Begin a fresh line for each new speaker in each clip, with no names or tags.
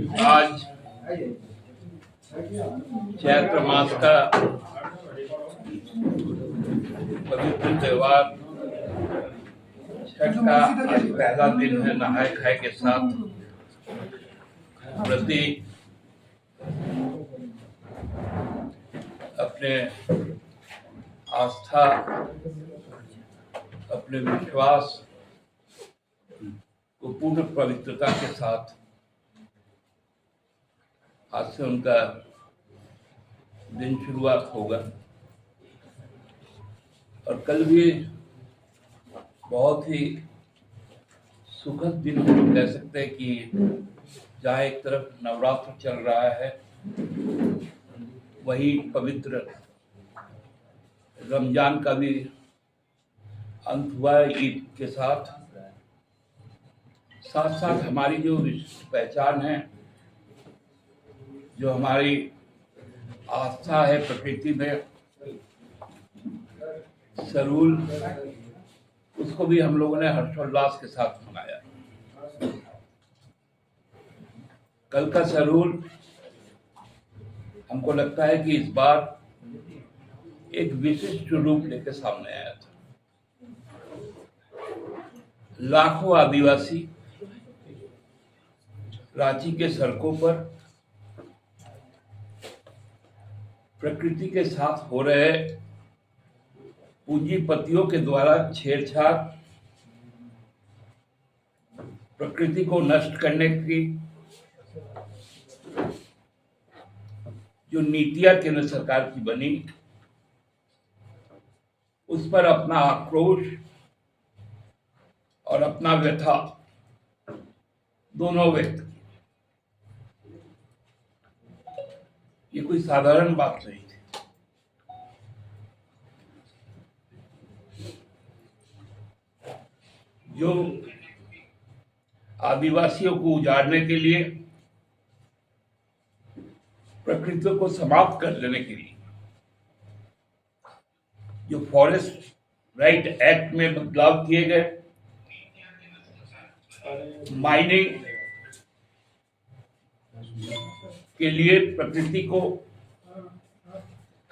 आज चैत्र मास का पवित्र त्योहार छठ का आज पहला दिन है। नहाए खाए के साथ व्रती अपने आस्था, अपने विश्वास को पूर्ण पवित्रता के साथ आज से उनका दिन शुरुआत होगा। और कल भी बहुत ही सुखद दिन हम कह सकते हैं कि जहाँ एक तरफ नवरात्र चल रहा है, वही पवित्र रमजान का भी अंत हुआ है ईद के साथ। साथ साथ हमारी जो विशिष्ट पहचान है, जो हमारी आस्था है प्रकृति में, सरूल, उसको भी हम लोगों ने हर्षोल्लास के साथ मनाया। कल का सरूल हमको लगता है कि इस बार एक विशिष्ट रूप लेकर सामने आया था। लाखों आदिवासी रांची के सड़कों पर प्रकृति के साथ हो रहे पूंजीपतियों के द्वारा छेड़छाड़, प्रकृति को नष्ट करने की जो नीतियां केंद्र सरकार की बनी, उस पर अपना आक्रोश और अपना व्यथा दोनों व्यक्त किए। ये कोई साधारण बात नहीं थी। जो आदिवासियों को उजाड़ने के लिए, प्रकृति को समाप्त कर देने के लिए जो फॉरेस्ट राइट एक्ट में बदलाव किए गए, माइनिंग के लिए प्रकृति को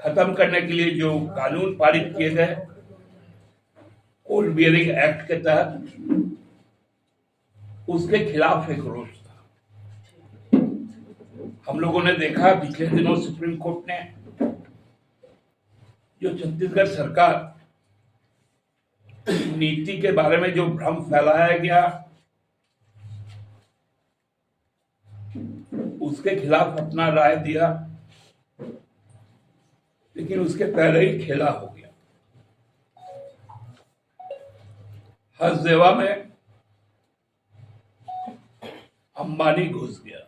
खत्म करने के लिए जो कानून पारित किए गए, कोल बियरिंग एक्ट के तहत, उसके खिलाफ एक रोष था। हम लोगों ने देखा पिछले दिनों सुप्रीम कोर्ट ने जो छत्तीसगढ़ सरकार नीति के बारे में जो भ्रम फैलाया गया, उसके खिलाफ अपना राय दिया, लेकिन उसके पहले ही खेला हो गया। हसदेवा में अंबानी घुस गया,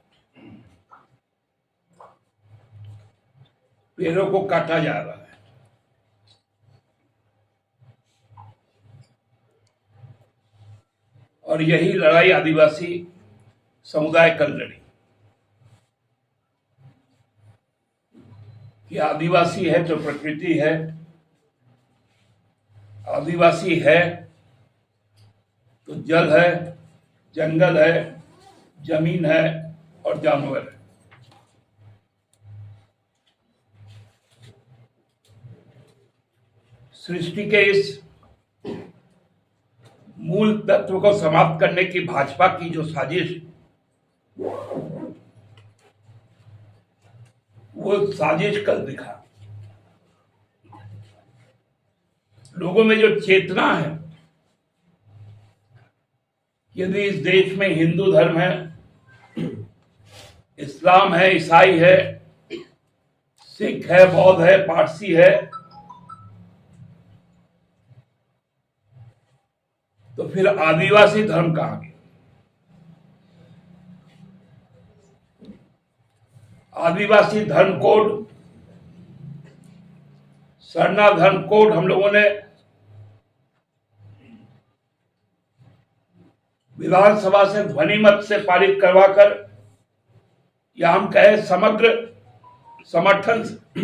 पेड़ों को काटा जा रहा है। और यही लड़ाई आदिवासी समुदाय कल लड़ी कि आदिवासी है तो प्रकृति है, आदिवासी है तो जल है, जंगल है, जमीन है और जानवर है। सृष्टि के इस मूल तत्व को समाप्त करने की भाजपा की जो साजिश, वो साजिश कल दिखा। लोगों में जो चेतना है, यदि इस देश में हिंदू धर्म है, इस्लाम है, ईसाई है, सिख है, बौद्ध है, पारसी है, तो फिर आदिवासी धर्म कहां गया? आदिवासी धर्म कोड, सरना धर्म कोड हम लोगों ने विधानसभा से ध्वनि मत से पारित करवाकर, या हम कहें समग्र समर्थन से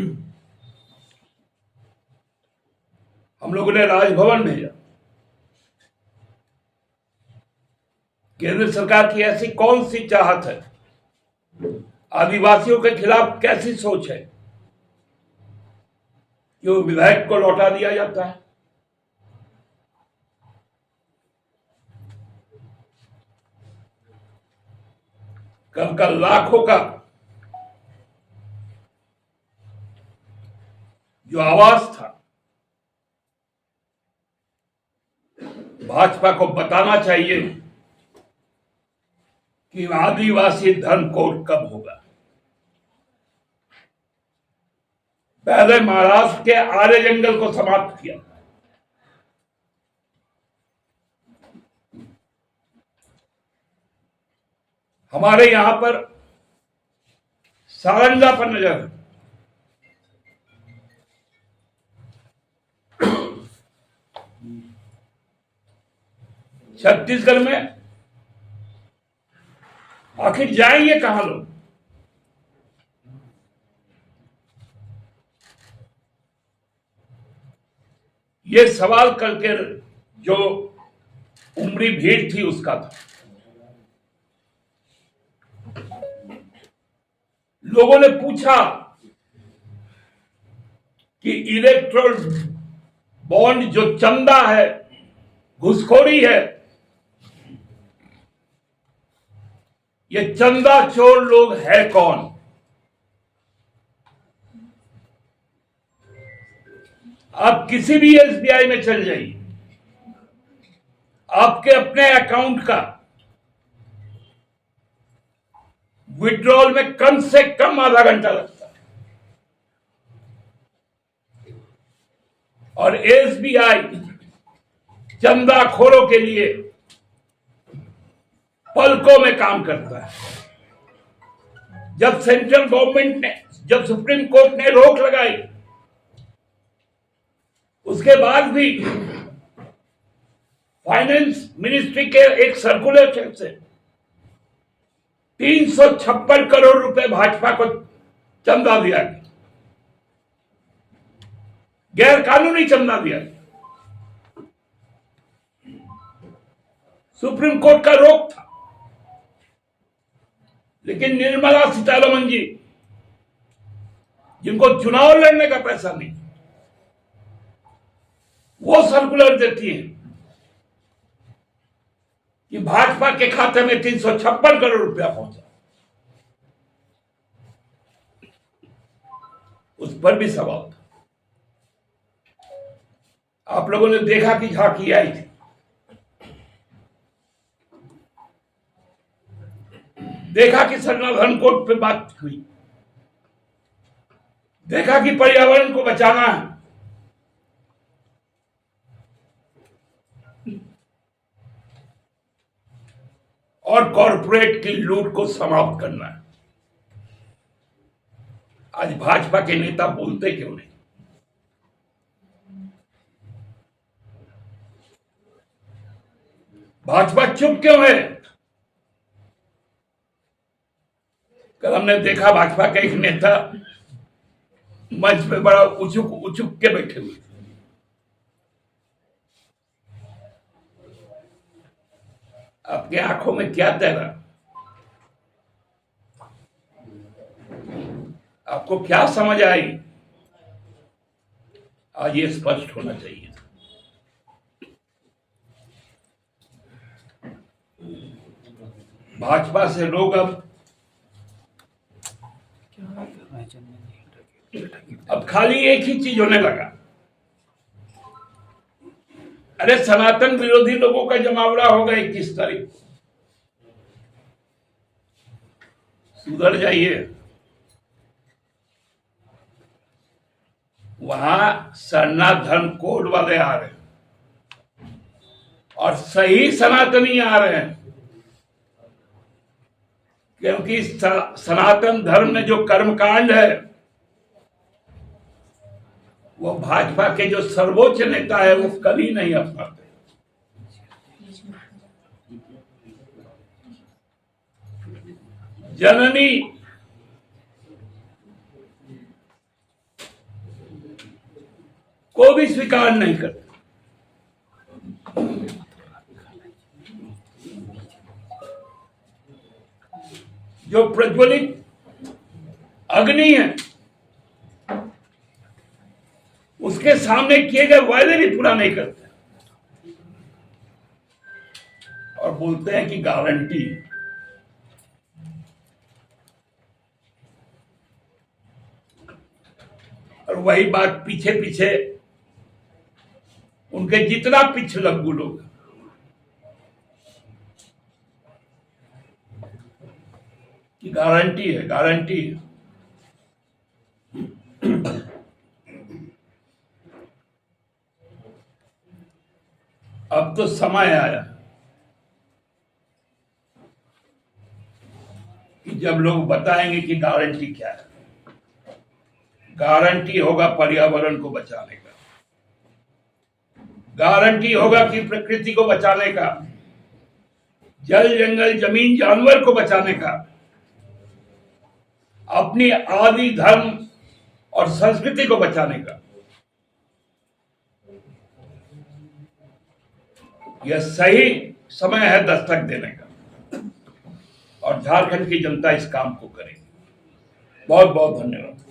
हम लोगों ने राजभवन भेजा। केंद्र सरकार की ऐसी कौन सी चाहत है आदिवासियों के खिलाफ कैसी सोच है कि वो विधायक को लौटा दिया जाता है। कल का लाखों का जो आवाज था, भाजपा को बताना चाहिए कि आदिवासी धर्म कोड कब होगा। पहले महाराष्ट्र के आर्य जंगल को समाप्त किया, हमारे यहां पर सारंगा पर नजर। छत्तीसगढ़ में आखिर जाएंगे कहां लोग? ये सवाल करके जो उमड़ी भीड़ थी उसका था। लोगों ने पूछा कि इलेक्ट्रोल बॉन्ड जो चंदा है, घुसखोरी है, ये चंदा चोर लोग है कौन? आप किसी भी एसबीआई में चल जाइए, आपके अपने अकाउंट का विड्रॉल में कम से कम आधा घंटा लगता है, और एसबीआई चंदाखोरों के लिए पलकों में काम करता है। जब सेंट्रल गवर्नमेंट ने, जब सुप्रीम कोर्ट ने रोक लगाई, उसके बाद भी फाइनेंस मिनिस्ट्री के एक सर्कुलेशन से 356 करोड़ रुपए भाजपा को चंदा दिया गया, गैर कानूनी चंदा दिया गया। सुप्रीम कोर्ट का रोक था, लेकिन निर्मला सीतारमण जी, जिनको चुनाव लड़ने का पैसा नहीं, वो सर्कुलर देती है कि भाजपा के खाते में 356 करोड़ रुपया पहुंचा। उस पर भी सवाल था। आप लोगों ने देखा कि झांकी आई थी, देखा कि सरना धर्म कोड पे बात हुई, देखा कि पर्यावरण को बचाना है, और कॉरपोरेट की लूट को समाप्त करना है। आज भाजपा के नेता बोलते क्यों नहीं? भाजपा चुप क्यों है? कल हमने देखा भाजपा का एक नेता मंच पे बड़ा उचुक उचुक के बैठे हुए। आपके आंखों में क्या तैरा? आपको क्या समझ आई? आज ये स्पष्ट होना चाहिए। भाजपा से लोग अब खाली एक ही चीज होने लगा। अरे सनातन विरोधी लोगों का जमावड़ा होगा 21 तारीख को, सुधर जाइए। वहां सरना धर्म कोड वाले आ रहे हैं और सही सनातनी आ रहे हैं, क्योंकि सनातन धर्म में जो कर्मकांड है वो भाजपा के जो सर्वोच्च नेता है वो कभी नहीं अपनाते। जननी को भी स्वीकार नहीं करते। जो प्रज्वलित अग्नि है, उसके सामने किए गए वायदे भी पूरा नहीं करते और बोलते हैं कि गारंटी। और वही बात पीछे पीछे उनके जितना पिछलग्गू लोग कि गारंटी है, गारंटी है। अब तो समय आया कि जब लोग बताएंगे कि गारंटी क्या है। गारंटी होगा पर्यावरण को बचाने का, गारंटी होगा कि प्रकृति को बचाने का, जल जंगल जमीन जानवर को बचाने का, अपनी आदि धर्म और संस्कृति को बचाने का। यह सही समय है दस्तक देने का और झारखंड की जनता इस काम को करेगी। बहुत बहुत धन्यवाद।